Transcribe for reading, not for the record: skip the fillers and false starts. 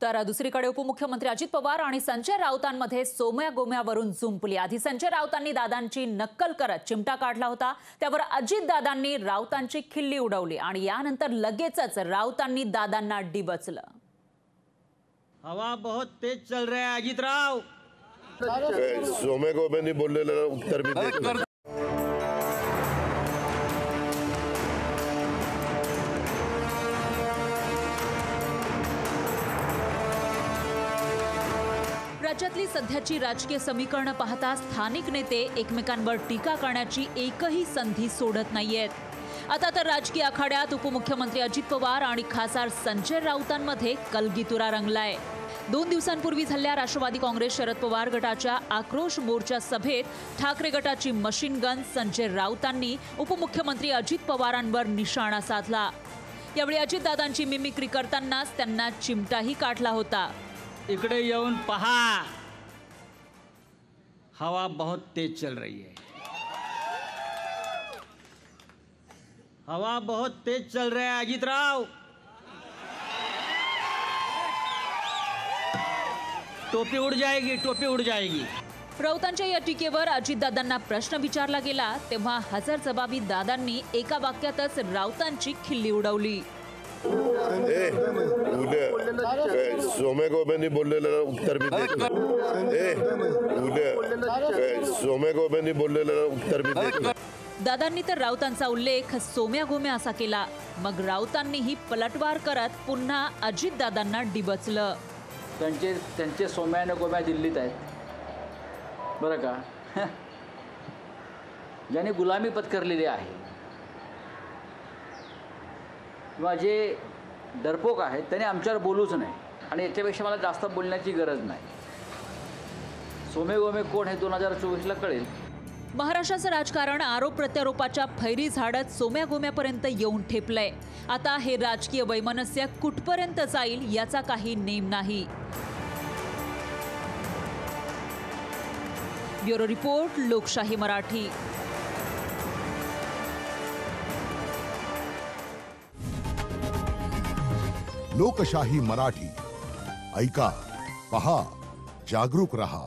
तर दुसरीकडे उपमुख्यमंत्री अजित पवार आणि संजय राऊतांमध्ये सोम्या गोम्यावरून जुंपली। आधी संजय राऊतांनी दादांची नक्कल करत चिमटा काढला होता, त्यावर अजित दादांनी राऊतांची खिल्ली उडवली आणि यानंतर लगेचच राऊतांनी दादांना डिवचलं। हवा बहुत तेज चल रहा है अजित राव। सोम्या गोम्यांनी बोललेलं उत्तर मी देतो। राज्यातली सध्याची राजकीय समीकरणं पाहता स्थानिक नेते एकमेकांवर टीका करण्याची एकही संधी सोडत नाहीयेत। आता तर राजकीय आखाड्यात उपमुख्यमंत्री अजित पवार आणि खासदार संजय राऊतांमध्ये कलगीतुरा रंगलाय। 2 दिवसांपूर्वी झालेल्या राष्ट्रवादी काँग्रेस शरद पवार गटाच्या आक्रोश मोर्चा सभेत ठाकरे गटाची मशीन गन संजय राऊतांनी उपमुख्यमंत्री अजित पवारांवर निशाणा साधला। यावेळी अजितदादांची मिमिक्री करतानाच त्यांना चिमटाही काढला होता। इकडे येऊन पहा, हवा बहुत तेज चल रही है। हवा बहुत तेज चल रहा है अजित राव। टोपी उड़ जाएगी, टोपी उड़ जाएगी। राऊतांच्या या टीकेवर अजितदादांना प्रश्न विचारला गेला तेव्हा हजरजबाबी दादांनी एका वाक्यातच राऊतांची खिल्ली उडवली। सोम्या गोम्यांनी बोललेलं उत्तर मी देतो। सोम्या गोम्यांनी बोललेलं उत्तर मी देतो। दादांनी तर राऊतांचा उल्लेख सोम्या गोम्या असा केला, मग राऊतांनीही पलटवार करत पुन्हा अजितदादांना डिवचलं। त्यांचे सोम्या आणि गोम्या दिल्लीत आहेत बरं का। ज्यांनी गुलामी पत्करलेली आहे किंवा जे डरपोक आहेत त्यांनी आमच्यावर बोलूच नाही आणि याच्यापेक्षा मला जास्त बोलण्याची गरज नाही। सोमे गोमे कोण हे 2024ला कळेल। महाराष्ट्राचं राजकारण आरोप प्रत्यारोपाच्या फैरी झाडत सोम्या गोम्यापर्यंत येऊन ठेपलंय। आता हे राजकीय वैमनस्य कुठपर्यंत जाईल याचा काही नेम नाही। ब्युरो रिपोर्ट, लोकशाही मराठी। लोकशाही मराठी ऐका, पहा, जागरूक रहा।